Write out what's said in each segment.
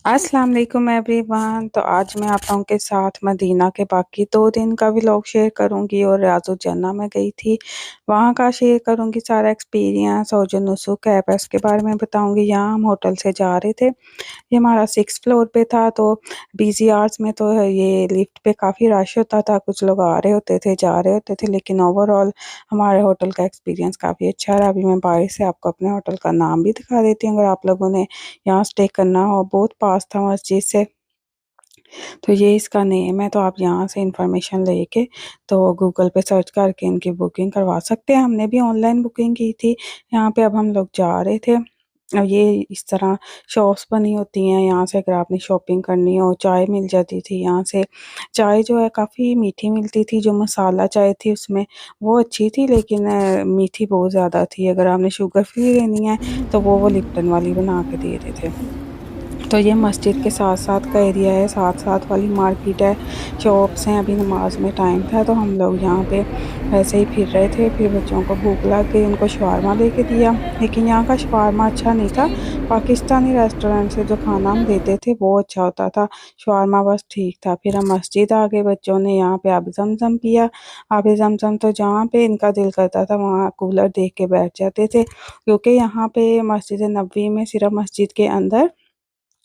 अस्सलाम वालेकुम एवरीवन। तो आज मैं आप लोगों के साथ मदीना के बाकी 2 दिन का व्लॉग शेयर करूंगी और रियाजुल जन्नह में गई थी, वहाँ का शेयर करूंगी सारा एक्सपीरियंस। और जो नुसुक ऐप है उसके बारे में बताऊंगी। यहाँ हम होटल से जा रहे थे, ये हमारा 6th फ्लोर पे था। तो बिजी आवर्स में तो ये लिफ्ट पे काफ़ी रश होता था, कुछ लोग आ रहे होते थे, जा रहे होते थे, लेकिन ओवरऑल हमारे होटल का एक्सपीरियंस काफ़ी अच्छा रहा। अभी मैं बाहर से आपको अपने होटल का नाम भी दिखा देती हूँ, अगर आप लोगों ने यहाँ स्टे करना हो। बहुत पास था मस्जिद से, तो ये इसका नेम है। तो आप यहाँ से इंफॉर्मेशन लेके तो गूगल पे सर्च करके इनकी बुकिंग करवा सकते हैं। हमने भी ऑनलाइन बुकिंग की थी। यहाँ पे अब हम लोग जा रहे थे। और ये इस तरह शॉप्स बनी होती हैं, यहाँ से अगर आपने शॉपिंग करनी हो, चाय मिल जाती थी यहाँ से। चाय जो है काफ़ी मीठी मिलती थी, जो मसाला चाय थी उसमें वो अच्छी थी, लेकिन मीठी बहुत ज़्यादा थी। अगर आपने शुगर फ्री लेनी है तो वो लिप्टन वाली बना के दे रहे थे। तो ये मस्जिद के साथ-साथ का एरिया है, साथ-साथ वाली मार्केट है, शॉप्स हैं। अभी नमाज में टाइम था तो हम लोग यहाँ पे ऐसे ही फिर रहे थे। फिर बच्चों को भूख लग गई, उनको शवारमा लेके दिया, लेकिन यहाँ का शवारमा अच्छा नहीं था। पाकिस्तानी रेस्टोरेंट से जो खाना हम लेते थे वो अच्छा होता था, शवारमा बस ठीक था। फिर हम मस्जिद आ गए, बच्चों ने यहाँ पे आब ज़मज़म पिया। आब ज़मज़म तो जहाँ पे इनका दिल करता था वहाँ कूलर देख के बैठ जाते थे, क्योंकि यहाँ पे मस्जिद नबवी में सिर्फ मस्जिद के अंदर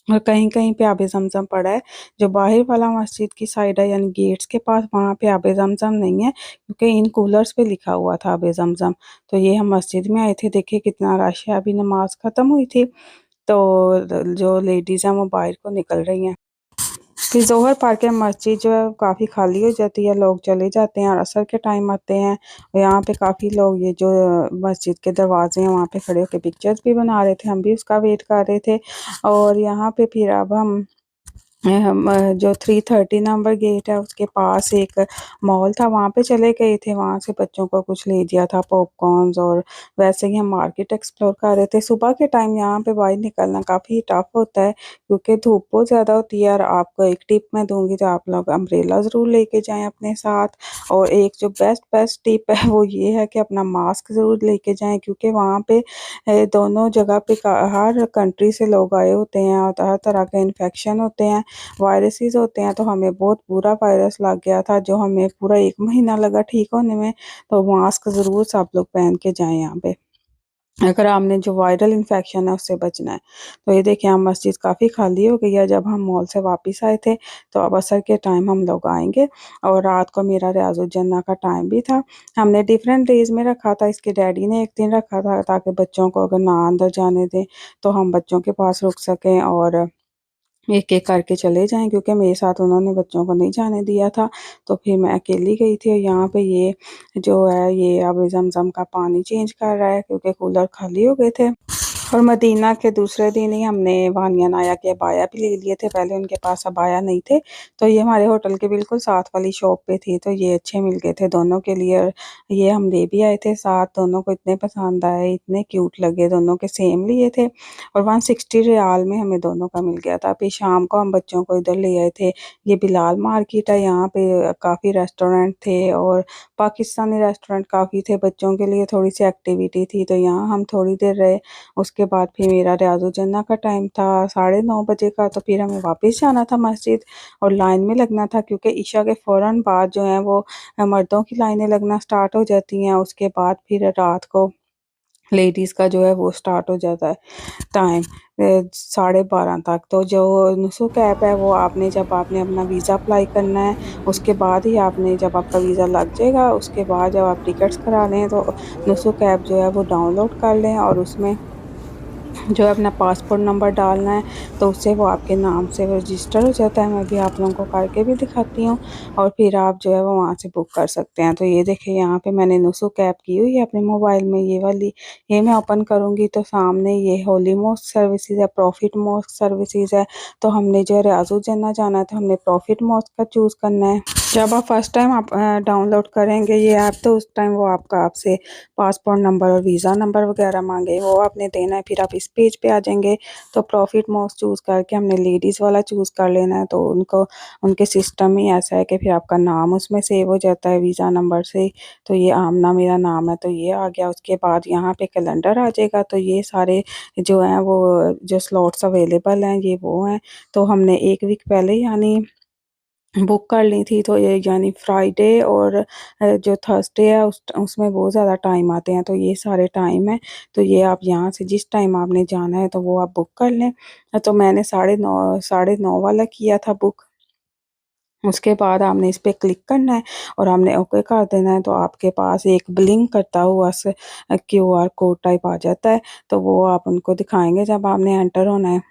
और कहीं-कहीं पे आबे ज़मज़म पड़ा है। जो बाहर वाला मस्जिद की साइड है, यानी गेट्स के पास, वहाँ पे आबे ज़मज़म नहीं है, क्योंकि इन कूलर्स पे लिखा हुआ था आबे ज़मज़म। तो ये हम मस्जिद में आए थे, देखिए कितना रश है। अभी नमाज ख़त्म हुई थी तो जो लेडीज़ हैं वो बाहर को निकल रही हैं। फिर ज़ोहर पढ़ के मस्जिद जो है काफ़ी खाली हो जाती है, लोग चले जाते हैं और असर के टाइम आते हैं। और यहाँ पे काफ़ी लोग ये जो मस्जिद के दरवाजे हैं वहाँ पे खड़े होके पिक्चर्स भी बना रहे थे, हम भी उसका वेट कर रहे थे। और यहाँ पे फिर अब हम जो 330 नंबर गेट है उसके पास एक मॉल था, वहाँ पे चले गए थे। वहाँ से बच्चों को कुछ ले दिया था, पॉपकॉर्न्स, और वैसे ही हम मार्केट एक्सप्लोर कर रहे थे। सुबह के टाइम यहाँ पे बाहर निकलना काफ़ी टफ होता है, क्योंकि धूप बहुत ज़्यादा होती है। और आपको एक टिप मैं दूँगी, तो आप लोग अम्ब्रेला ज़रूर लेके जाएँ अपने साथ। और एक जो बेस्ट बेस्ट टिप है वो ये है कि अपना मास्क ज़रूर लेके जाएँ, क्योंकि वहाँ पे दोनों जगह पे हर कंट्री से लोग आए होते हैं और तरह तरह के इन्फेक्शन होते हैं, वायरसेस होते हैं। तो हमें बहुत बुरा वायरस लग गया था, जो हमें पूरा 1 महीना लगा ठीक होने में। तो मास्क ज़रूर सब लोग पहन के जाएँ यहाँ पे, अगर आपने जो वायरल इन्फेक्शन है उससे बचना है। तो ये देखिए हम मस्जिद काफ़ी खाली हो गई है। जब हम मॉल से वापस आए थे तो अब असर के टाइम हम लोग आएँगे, और रात को मेरा रियाजुल जन्नह का टाइम भी था। हमने डिफरेंट डेज़ में रखा था, इसके डैडी ने एक दिन रखा था ताकि बच्चों को अगर ना अंदर जाने दें तो हम बच्चों के पास रुक सकें और एक-एक करके चले जाएँ, क्योंकि मेरे साथ उन्होंने बच्चों को नहीं जाने दिया था। तो फिर मैं अकेली गई थी। और यहाँ पे ये जो है ये अब ज़मज़म का पानी चेंज कर रहा है, क्योंकि कूलर खाली हो गए थे। और मदीना के दूसरे दिन ही हमने वानिया नाया के अबाया भी ले लिए थे, पहले उनके पास अबाया नहीं थे। तो ये हमारे होटल के बिल्कुल साथ वाली शॉप पे थी, तो ये अच्छे मिल गए थे दोनों के लिए। और ये हम ले भी आए थे साथ, दोनों को इतने पसंद आए, इतने क्यूट लगे, दोनों के सेम लिए थे। और 160 रियाल में हमें दोनों का मिल गया था। फिर शाम को हम बच्चों को इधर ले आए थे, ये बिलाल मार्केट है, यहाँ पे काफ़ी रेस्टोरेंट थे और पाकिस्तानी रेस्टोरेंट काफ़ी थे। बच्चों के लिए थोड़ी सी एक्टिविटी थी, तो यहाँ हम थोड़ी देर रहे। उसके बाद फिर मेरा रियाजुल जन्नह का टाइम था 9:30 बजे का, तो फिर हमें वापस जाना था मस्जिद और लाइन में लगना था, क्योंकि इशा के फ़ौरन बाद जो है वो मर्दों की लाइनें लगना स्टार्ट हो जाती हैं। उसके बाद फिर रात को लेडीज़ का जो है वो स्टार्ट हो जाता है टाइम 12:30 तक। तो जो नुसुक ऐप है वो आपने जब आपने अपना वीज़ा अप्लाई करना है उसके बाद ही आपने, जब आपका वीज़ा लग जाएगा उसके बाद जब आप टिकट्स करा लें तो नुसुक ऐप जो है वो डाउनलोड कर लें, और उसमें जो है अपना पासपोर्ट नंबर डालना है, तो उससे वो आपके नाम से रजिस्टर हो जाता है। मैं भी आप लोगों को करके भी दिखाती हूँ, और फिर आप जो है वो वहाँ से बुक कर सकते हैं। तो ये देखिए यहाँ पे मैंने नुसुक ऐप की हुई है अपने मोबाइल में, ये वाली। ये मैं ओपन करूँगी तो सामने ये होली मोस्क सर्विसेज है, प्रॉफिट मोस्क सर्विसेज है। तो हमने जो है रियाजुल जन्नह जाना है तो हमने प्रॉफिट मोस्क का चूज़ करना है। जब आप फर्स्ट टाइम आप डाउनलोड करेंगे ये ऐप, तो उस टाइम वो आपसे पासपोर्ट नंबर और वीज़ा नंबर वगैरह मांगे, वो आपने देना है। फिर आप इस पेज पे आ जाएंगे तो प्रॉफिट मोस्ट चूज़ करके हमने लेडीज़ वाला चूज़ कर लेना है। तो उनके सिस्टम ही ऐसा है कि फिर आपका नाम उसमें सेव हो जाता है वीज़ा नंबर से। तो ये आमना मेरा नाम है, तो ये आ गया। उसके बाद यहाँ पे कैलेंडर आ जाएगा, तो ये सारे जो हैं वो जो स्लॉट्स अवेलेबल हैं ये वो हैं। तो हमने एक वीक पहले यानी बुक कर ली थी, तो ये यानी फ्राइडे और जो थर्सडे है उसमें बहुत ज़्यादा टाइम आते हैं, तो ये सारे टाइम है। तो ये आप यहाँ से जिस टाइम आपने जाना है तो वो आप बुक कर लें। तो मैंने 9:30 वाला किया था बुक। उसके बाद आपने इस पे क्लिक करना है और हमने ओके कर देना है, तो आपके पास एक ब्लिंक करता हुआ क्यूआर कोड टाइप आ जाता है। तो वो आप उनको दिखाएंगे जब आपने एंटर होना है।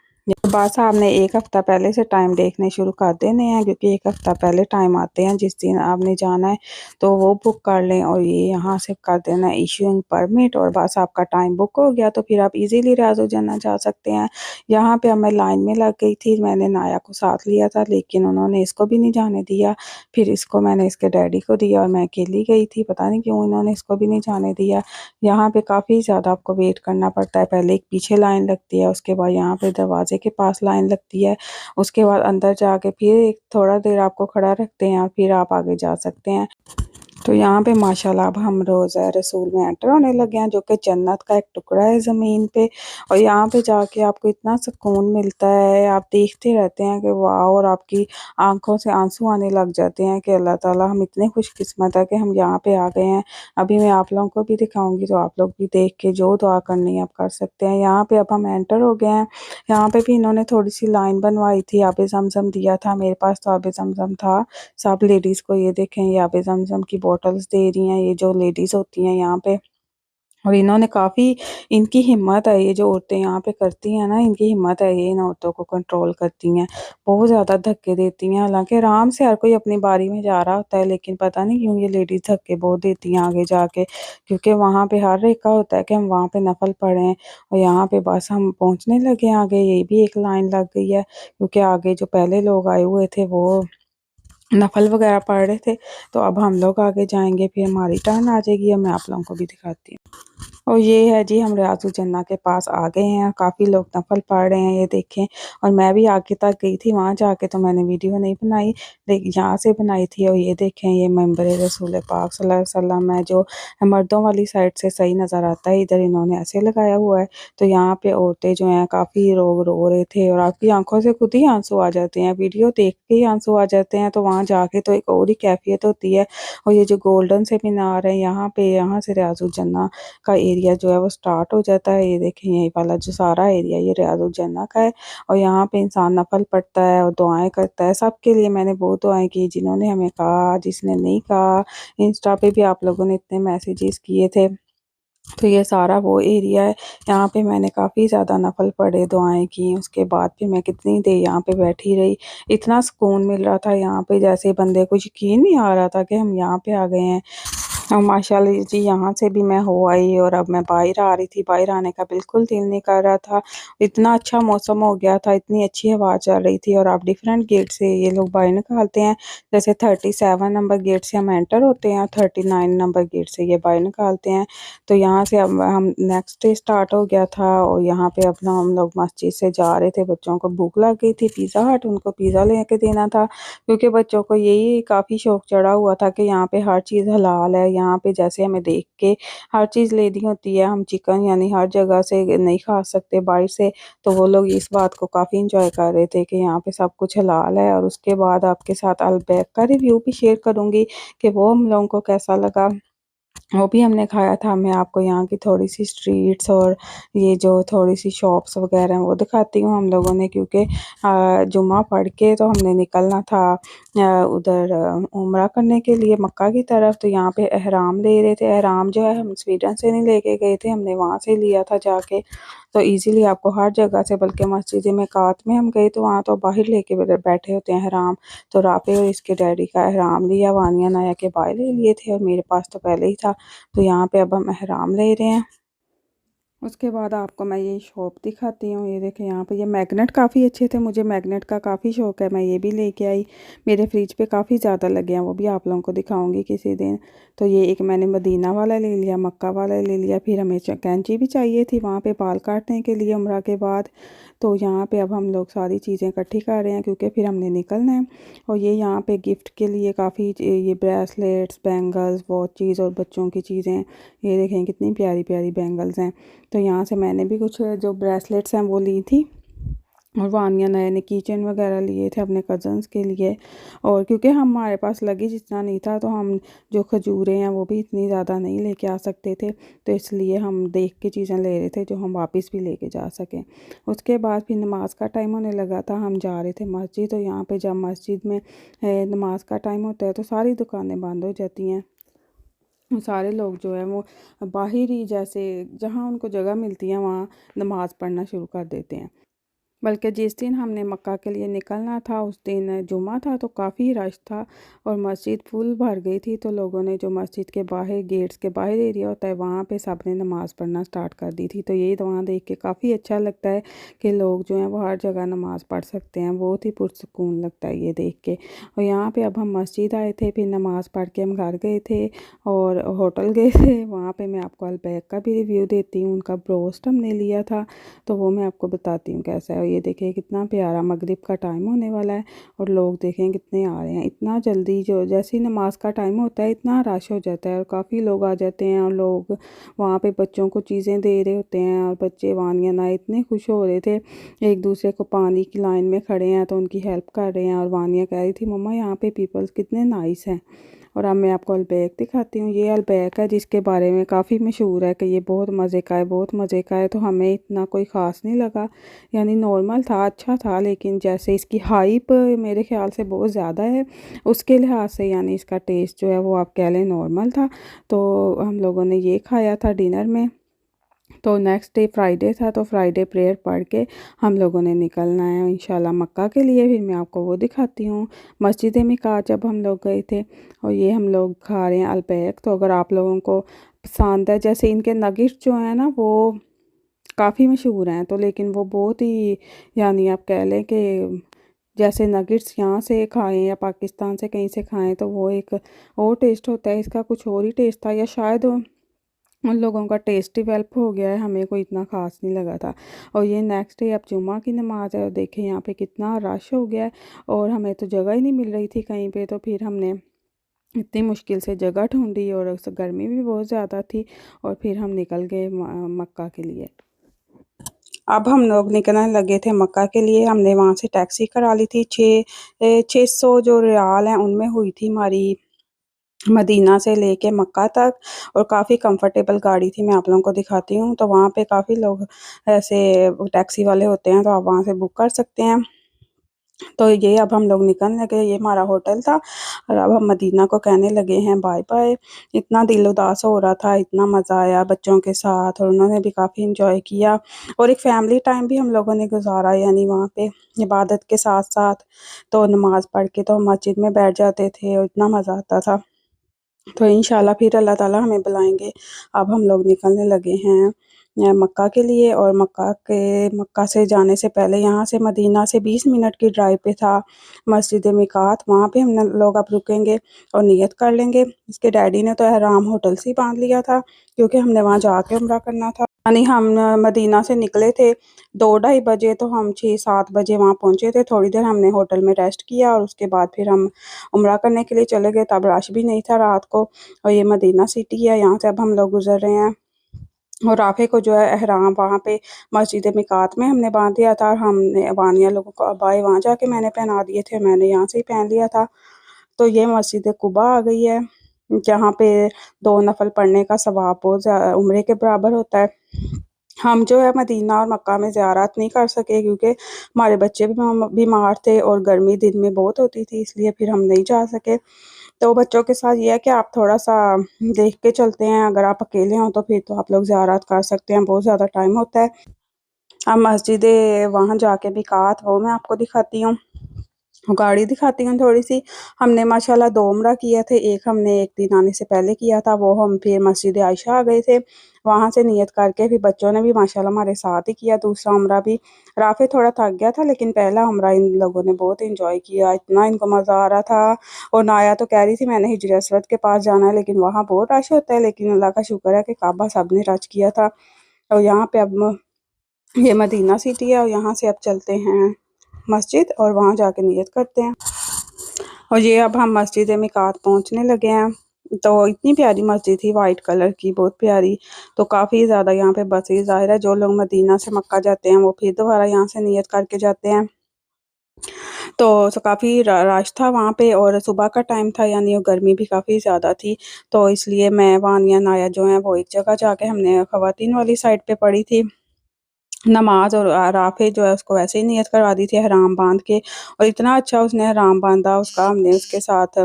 बस आपने 1 हफ़्ता पहले से टाइम देखने शुरू कर देने हैं, क्योंकि 1 हफ़्ता पहले टाइम आते हैं जिस दिन आपने जाना है, तो वो बुक कर लें। और ये यहाँ से कर देना है इश्यूइंग परमिट, और बस आपका टाइम बुक हो गया, तो फिर आप इजीली रियाज़ उल जन्नत जा सकते हैं। यहाँ पे अब मैं लाइन में लग गई थी, मैंने नाया को साथ लिया था लेकिन उन्होंने इसको भी नहीं जाने दिया। फिर इसको मैंने इसके डैडी को दिया और मैं अकेली गई थी, पता नहीं क्यों इन्होंने इसको भी नहीं जाने दिया। यहाँ पे काफ़ी ज़्यादा आपको वेट करना पड़ता है, पहले एक पीछे लाइन लगती है, उसके बाद यहाँ पे दरवाजे के पास लाइन लगती है, उसके बाद अंदर जाके फिर एक थोड़ा देर आपको खड़ा रखते हैं और फिर आप आगे जा सकते हैं। तो यहाँ पे माशाल्लाह अब हम रोज़ा रसूल में एंटर होने लगे हैं, जो कि जन्नत का एक टुकड़ा है ज़मीन पे। और यहाँ पे जाके आपको इतना सुकून मिलता है, आप देखते रहते हैं कि वाह, और आपकी आंखों से आंसू आने लग जाते हैं कि अल्लाह ताला हम इतने खुशकिस्मत है कि हम यहाँ पे आ गए हैं। अभी मैं आप लोगों को भी दिखाऊंगी, तो आप लोग भी देख के जो दुआ करनी है आप कर सकते हैं। यहाँ पे अब हम एंटर हो गए हैं। यहाँ पे भी इन्होंने थोड़ी सी लाइन बनवाई थी, आबे ज़मज़म दिया था, मेरे पास तो आबे ज़मज़म था। सब लेडीज़ को ये देखें, ये आबे ज़मज़म की बॉटल्स दे रही हैं, ये जो लेडीज़ होती हैं यहाँ पे। और इन्होंने काफ़ी, इनकी हिम्मत है, ये जो औरतें यहाँ पे करती हैं ना, इनकी हिम्मत है, ये इन औरतों को कंट्रोल करती हैं। बहुत ज़्यादा धक्के देती हैं, हालाँकि आराम से हर कोई अपनी बारी में जा रहा होता है, लेकिन पता नहीं क्यों ये लेडीज़ धक्के बहुत देती हैं आगे जाके, क्योंकि वहाँ पे हर एक का होता है कि हम वहाँ पे नफ़ल पढ़ें। और यहाँ पे बस हम पहुँचने लगे हैं आगे, ये भी एक लाइन लग गई है, क्योंकि आगे जो पहले लोग आए हुए थे वो नफ़ल वगैरह पढ़ रहे थे। तो अब हम लोग आगे जाएँगे, फिर हमारी टर्न आ जाएगी, अब मैं आप लोगों को भी दिखाती हूँ। और ये है जी, हम रियाज़ुल जन्नत के पास आ गए हैं, काफ़ी लोग नफ़ल पढ़ रहे हैं, ये देखें। और मैं भी आगे तक गई थी, वहाँ जाके तो मैंने वीडियो नहीं बनाई, लेकिन यहाँ से बनाई थी। और ये देखें, ये मेंबर रसूल पाक सल्लल्लाहु अलैहि वसल्लम है, जो मर्दों वाली साइड से सही नज़र आता है, इधर इन्होंने ऐसे लगाया हुआ है। तो यहाँ पे औरतें जो हैं काफ़ी लोग रो रहे थे, और आपकी आंखों से खुद ही आंसू आ जाते हैं, वीडियो देख के ही आंसू आ जाते हैं। तो वहाँ जाके तो एक और ही कैफियत होती है। और ये जो गोल्डन से मीनार है यहाँ पे, यहाँ से रियाज़ुल जन्नत का एरिया जो है वो स्टार्ट हो जाता है। ये देखें, यही वाला जो सारा एरिया ये रियाज़ुल जन्नत का है। और यहाँ पे इंसान नफ़ल पढ़ता है और दुआएं करता है, सबके लिए मैंने बहुत दुआएं की, जिन्होंने हमें कहा, जिसने नहीं कहा। इंस्टा पे भी आप लोगों ने इतने मैसेजेस किए थे। तो ये सारा वो एरिया है, यहाँ पे मैंने काफ़ी ज़्यादा नफ़ल पढ़े, दुआएं की। उसके बाद फिर मैं कितनी देर यहाँ पे बैठी रही, इतना सुकून मिल रहा था यहाँ पे, जैसे बंदे को यकीन नहीं आ रहा था कि हम यहाँ पे आ गए हैं। माशाल्लाह जी, यहाँ से भी मैं हो आई और अब मैं बाहर आ रही थी, बाहर आने का बिल्कुल दिल नहीं कर रहा था। इतना अच्छा मौसम हो गया था, इतनी अच्छी हवा चल रही थी। और आप डिफरेंट गेट से ये लोग बाहर निकालते हैं, जैसे 37 नंबर गेट से हम एंटर होते हैं, 39 नंबर गेट से ये बाहर निकालते हैं। तो यहाँ से अब हम नेक्स्ट डे स्टार्ट हो गया था, और यहाँ पे अपना हम लोग मस्जिद से जा रहे थे, बच्चों को भूख लग गई थी, पिज़्ज़ा हट, उनको पिज़्ज़ा लेके देना था, क्योंकि बच्चों को यही काफ़ी शौक चढ़ा हुआ था कि यहाँ पे हर चीज़ हलाल है। यहाँ पे जैसे हमें देख के हर चीज़ लेनी होती है, हम चिकन यानी हर जगह से नहीं खा सकते बाहर से। तो वो लोग इस बात को काफ़ी इंजॉय कर रहे थे कि यहाँ पे सब कुछ हलाल है। और उसके बाद आपके साथ अल-बैक का रिव्यू भी शेयर करूँगी कि वो हम लोगों को कैसा लगा। वो भी हमने खाया था। मैं आपको यहाँ की थोड़ी-सी स्ट्रीट्स और ये जो थोड़ी-सी शॉप्स वग़ैरह हैं वो दिखाती हूँ। हम लोगों ने क्योंकि जुम्मा पढ़ के तो हमने निकलना था उधर उम्रा करने के लिए मक्का की तरफ। तो यहाँ पे एहराम ले रहे थे। एहराम जो है हम स्वीडन से नहीं लेके गए थे, हमने वहाँ से लिया था जाके। तो ईज़िली आपको हर जगह से, बल्कि मस्जिद मिकात में हम गए तो वहाँ तो बाहर लेके बैठे होते हैं एहराम। तो राफ़े और इसके डैडी का एहराम लिया, वानिया नाया के बाय ले लिए थे और मेरे पास तो पहले ही था। तो यहाँ पे अब हम एहराम ले रहे हैं। उसके बाद आपको मैं ये शॉप दिखाती हूँ। ये देखें यहाँ पे ये मैग्नेट काफ़ी अच्छे थे, मुझे मैग्नेट का काफ़ी शौक है, मैं ये भी लेके आई। मेरे फ्रिज पे काफ़ी ज़्यादा लगे हैं, वो भी आप लोगों को दिखाऊंगी किसी दिन। तो ये एक मैंने मदीना वाला ले लिया, मक्का वाला ले लिया। फिर हमें कैंची भी चाहिए थी वहाँ पे बाल काटने के लिए उम्रा के बाद। तो यहाँ पे अब हम लोग सारी चीज़ें इकट्ठी कर रहे हैं क्योंकि फिर हमने निकलना है। और ये यहाँ पे गिफ्ट के लिए काफ़ी ये ब्रेसलेट्स, बैंगल्स, वॉचेज़ और बच्चों की चीज़ें। ये देखें कितनी प्यारी प्यारी बैंगल्स हैं। तो यहाँ से मैंने भी कुछ जो ब्रेसलेट्स हैं वो ली थी। और वानिया नए नए कीचेन वगैरह लिए थे अपने कज़न्स के लिए। और क्योंकि हमारे पास लगेज इतना नहीं था तो हम जो खजूरें हैं वो भी इतनी ज़्यादा नहीं लेके आ सकते थे। तो इसलिए हम देख के चीज़ें ले रहे थे जो हम वापस भी लेके जा सकें। उसके बाद फिर नमाज का टाइम होने लगा था, हम जा रहे थे मस्जिद। तो यहाँ पे जब मस्जिद में नमाज का टाइम होता है तो सारी दुकानें बंद हो जाती हैं। सारे लोग जो है वो बाहर ही जैसे जहाँ उनको जगह मिलती है वहाँ नमाज़ पढ़ना शुरू कर देते हैं। बल्कि जिस दिन हमने मक्का के लिए निकलना था उस दिन जुमा था तो काफ़ी रश था और मस्जिद फुल भर गई थी। तो लोगों ने जो मस्जिद के बाहर गेट्स के बाहर एरिया होता है वहाँ पे सब ने नमाज़ पढ़ना स्टार्ट कर दी थी। तो ये वहाँ देख के काफ़ी अच्छा लगता है कि लोग जो हैं वो हर जगह नमाज़ पढ़ सकते हैं, बहुत ही पुरसकून लगता है ये देख के। और यहाँ पे अब हम मस्जिद आए थे, फिर नमाज़ पढ़ के हम घर गए थे और होटल गए थे। वहाँ पे मैं आपको अलबैक का भी रिव्यू देती हूँ, उनका ब्रोस्ट हमने लिया था तो वो मैं आपको बताती हूँ कैसा है। और ये देखिए कितना प्यारा, मगरिब का टाइम होने वाला है और लोग देखें कितने आ रहे हैं। इतना जल्दी जो जैसे ही नमाज का टाइम होता है इतना रश हो जाता है और काफ़ी लोग आ जाते हैं। और लोग वहाँ पे बच्चों को चीज़ें दे रहे होते हैं और बच्चे वानिया ना इतने खुश हो रहे थे, एक दूसरे को पानी की लाइन में खड़े हैं तो उनकी हेल्प कर रहे हैं। और वानिया कह रही थी मम्मा यहाँ पे पीपल्स कितने नाइस हैं। और अब मैं आपको अलबैक दिखाती हूँ। ये अलबैक है जिसके बारे में काफ़ी मशहूर है कि ये बहुत मज़े का है, बहुत मज़े का है। तो हमें इतना कोई ख़ास नहीं लगा, यानी नॉर्मल था, अच्छा था। लेकिन जैसे इसकी हाइप मेरे ख़्याल से बहुत ज़्यादा है, उसके लिहाज से यानी इसका टेस्ट जो है वो आप कह लें नॉर्मल था। तो हम लोगों ने ये खाया था डिनर में। तो नेक्स्ट डे फ्राइडे था तो फ्राइडे प्रेयर पढ़ के हम लोगों ने निकलना है इंशाल्लाह मक्का के लिए। फिर मैं आपको वो दिखाती हूँ मस्जिद मिकात जब हम लोग गए थे। और ये हम लोग खा रहे हैं अलबैक। तो अगर आप लोगों को पसंद है, जैसे इनके नगिट्स जो हैं ना वो काफ़ी मशहूर हैं तो लेकिन वो बहुत ही यानी आप कह लें कि जैसे नगिट्स यहाँ से खाएं या पाकिस्तान से कहीं से खाएं तो वो एक और टेस्ट होता है, इसका कुछ और ही टेस्ट था। या शायद उन लोगों का टेस्ट डेवलप हो गया है, हमें कोई इतना ख़ास नहीं लगा था। और ये नेक्स्ट डे अब जुम्मा की नमाज़ है और देखें यहाँ पे कितना रश हो गया है और हमें तो जगह ही नहीं मिल रही थी कहीं पे। तो फिर हमने इतनी मुश्किल से जगह ढूंढी और उस गर्मी भी बहुत ज़्यादा थी और फिर हम निकल गए मक्का के लिए। अब हम लोग निकलने लगे थे मक्का के लिए। हमने वहाँ से टैक्सी करा ली थी, 600 जो रियाल हैं उनमें हुई थी हमारी मदीना से लेके मक्का तक। और काफ़ी कंफर्टेबल गाड़ी थी, मैं आप लोगों को दिखाती हूँ। तो वहाँ पे काफ़ी लोग ऐसे टैक्सी वाले होते हैं तो आप वहाँ से बुक कर सकते हैं। तो ये अब हम लोग निकलने लगे, ये हमारा होटल था और अब हम मदीना को कहने लगे हैं बाय बाय। इतना दिल उदास हो रहा था, इतना मज़ा आया बच्चों के साथ और उन्होंने भी काफ़ी इंजॉय किया। और एक फैमिली टाइम भी हम लोगों ने गुजारा, यानी वहाँ पे इबादत के साथ साथ। तो नमाज़ पढ़ के तो हम मस्जिद में बैठ जाते थे और इतना मज़ा आता था। तो इंशाल्लाह फिर अल्लाह ताला हमें बुलाएंगे। अब हम लोग निकलने लगे हैं मक्का के लिए। और मक्का से जाने से पहले यहाँ से मदीना से 20 मिनट की ड्राइव पे था मस्जिद मिकात, वहाँ पे हम लोग अब रुकेंगे और नियत कर लेंगे। इसके डैडी ने तो एहराम होटल से ही बांध लिया था क्योंकि हमने वहाँ जाके उम्रा करना था। यानी हम मदीना से निकले थे 2-2:30 बजे, तो हम 6-7 बजे वहाँ पहुँचे थे। थोड़ी देर हमने होटल में रेस्ट किया और उसके बाद फिर हम उम्रा करने के लिए चले गए। तब रश भी नहीं था रात को। और ये मदीना सिटी है, यहाँ से अब हम लोग गुजर रहे हैं। और राफ़े को जो है एहराम वहाँ पे मस्जिद मिकात में हमने बांध दिया था और हमने वानिया लोगों को अबाए वहाँ जाके मैंने पहना दिए थे, मैंने यहाँ से ही पहन लिया था। तो ये मस्जिद कुबा आ गई है जहाँ पे 2 नफल पढ़ने का सवाब बहुत उम्रे के बराबर होता है। हम जो है मदीना और मक्का में ज़ियारत नहीं कर सके क्योंकि हमारे बच्चे भी बीमार थे और गर्मी दिन में बहुत होती थी, इसलिए फिर हम नहीं जा सके। तो बच्चों के साथ ये है कि आप थोड़ा-सा देख के चलते हैं, अगर आप अकेले हों तो फिर तो आप लोग ज़ियारत कर सकते हैं, बहुत ज़्यादा टाइम होता है। अब मस्जिद वहाँ जाके मिकात वो मैं आपको दिखाती हूँ। गाड़ी दिखाती हूँ थोड़ी-सी। हमने माशाल्लाह 2 उम्रा किए थे, एक हमने 1 दिन आने से पहले किया था, वो हम फिर मस्जिद आयशा आ गए थे। वहाँ से नियत करके फिर बच्चों ने भी माशाल्लाह हमारे साथ ही किया दूसरा उम्रा भी। राफ़े थोड़ा थक गया था लेकिन पहला उम्रा इन लोगों ने बहुत एन्जॉय किया, इतना इनको मज़ा आ रहा था। और नाया तो कह रही थी मैंने हिजर असवद के पास जाना है लेकिन वहाँ बहुत रश होता है, लेकिन अल्लाह का शुक्र है कि काबा सबने टच किया था। और यहाँ पे अब ये मदीना सिटी है और यहाँ से अब चलते हैं मस्जिद और वहाँ जाके नियत करते हैं। और ये अब हम मस्जिद मिकात पहुँचने लगे हैं। तो इतनी प्यारी मस्जिद थी वाइट कलर की, बहुत प्यारी। तो काफ़ी ज़्यादा यहाँ पे बसें, ज़ाहिर है जो लोग मदीना से मक्का जाते हैं वो फिर दोबारा यहाँ से नियत करके जाते हैं। तो काफ़ी र रश था वहाँ पे और सुबह का टाइम था, यानी गर्मी भी काफ़ी ज़्यादा थी। तो इसलिए मैं, वानिया, नाया जो हैं वो एक जगह जाके हमने ख़वातीन वाली साइड पे पढ़ी थी। नमाज़ और राफ़े जो है उसको वैसे ही नियत करवा दी थी हराम बाँध के, और इतना अच्छा उसने हराम बाँधा उसका, हमने उसके साथ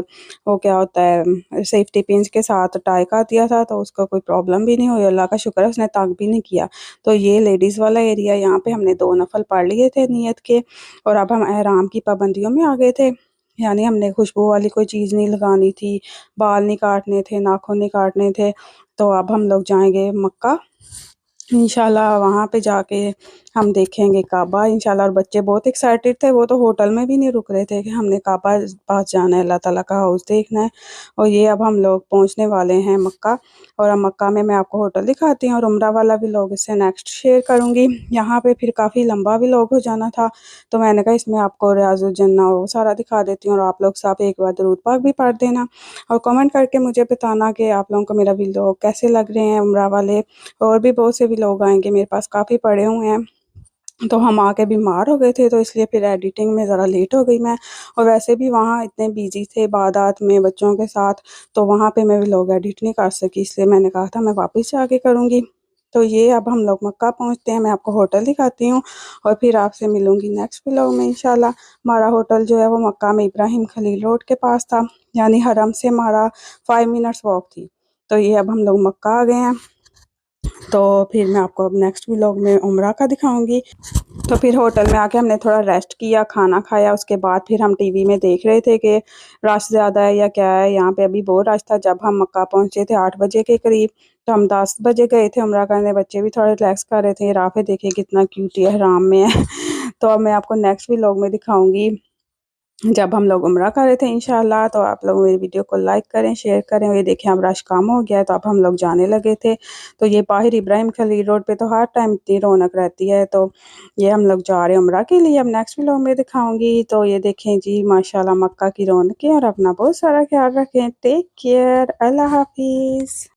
वो क्या होता है सेफ्टी पिन्स के साथ टाई कर दिया था, तो उसको कोई प्रॉब्लम भी नहीं हुई, अल्लाह का शुक्र है उसने तंग भी नहीं किया। तो ये लेडीज़ वाला एरिया, यहाँ पे हमने 2 नफ़ल पढ़ लिए थे नियत के और अब हम एहराम की पाबंदियों में आ गए थे। यानी हमने खुशबू वाली कोई चीज़ नहीं लगानी थी, बाल नहीं काटने थे, नाखून नहीं काटने थे। तो अब हम लोग जाएँगे मक्का इंशाल्लाह, वहाँ पे जाके हम देखेंगे काबा इंशाल्लाह। और बच्चे बहुत एक्साइटेड थे, वो तो होटल में भी नहीं रुक रहे थे कि हमने काबा पास जाना है, अल्लाह ताला का हाउस देखना है। और ये अब हम लोग पहुँचने वाले हैं मक्का, और अब मक्का में मैं आपको होटल दिखाती हूँ और उम्रा वाला व्लॉग इससे नेक्स्ट शेयर करूँगी। यहाँ पे फिर काफ़ी लंबा व्लॉग हो जाना था, तो मैंने कहा इसमें आपको रियाजुल जन्नह वो सारा दिखा देती हूँ, और आप लोग सब एक बार दरूद पाक भी पढ़ देना और कमेंट करके मुझे बताना कि आप लोगों को मेरा व्लॉग कैसे लग रहे हैं उम्रा वाले। और भी बहुत से व्लॉग आएँगे, मेरे पास काफ़ी पड़े हुए हैं। तो हम आके बीमार हो गए थे, तो इसलिए फिर एडिटिंग में ज़रा लेट हो गई मैं, और वैसे भी वहाँ इतने बिज़ी थे इबादत में बच्चों के साथ, तो वहाँ पे मैं व्लॉग एडिट नहीं कर सकी, इसलिए मैंने कहा था मैं वापस जाके करूँगी। तो ये अब हम लोग मक्का पहुँचते हैं, मैं आपको होटल दिखाती हूँ और फिर आपसे मिलूँगी नेक्स्ट व्लॉग में इंशाल्लाह। हमारा होटल जो है वो मक्का में इब्राहिम खलील रोड के पास था, यानी हरम से हमारा 5 मिनट्स वॉक थी। तो ये अब हम लोग मक्का आ गए हैं, तो फिर मैं आपको अब नेक्स्ट व्लॉग में उम्रा का दिखाऊँगी। तो फिर होटल में आके हमने थोड़ा रेस्ट किया, खाना खाया, उसके बाद फिर हम टीवी में देख रहे थे कि रश ज़्यादा है या क्या है। यहाँ पे अभी बहुत रश था। जब हम मक्का पहुँचे थे 8 बजे के करीब, तो हम 10 बजे गए थे उम्रा करने, बच्चे भी थोड़ा रिलैक्स कर रहे थे। राफ़े देखिए कितना क्यूट है, हराम में है। तो अब मैं आपको नेक्स्ट व्लॉग में दिखाऊँगी जब हम लोग उम्रा कर रहे थे इंशाल्लाह। तो आप लोग मेरी वीडियो को लाइक करें, शेयर करें। और ये देखें अब रश कम हो गया है, तो अब हम लोग जाने लगे थे। तो ये बाहर इब्राहिम खलील रोड पे तो हर टाइम इतनी रौनक रहती है। तो ये हम लोग जा रहे हैं उम्रा के लिए, अब नेक्स्ट व्लॉग में दिखाऊँगी। तो ये देखें जी माशाल्लाह मक्का की रौनकें, और अपना बहुत सारा ख्याल रखें। टेक केयर, अल्लाह हाफ़िज़।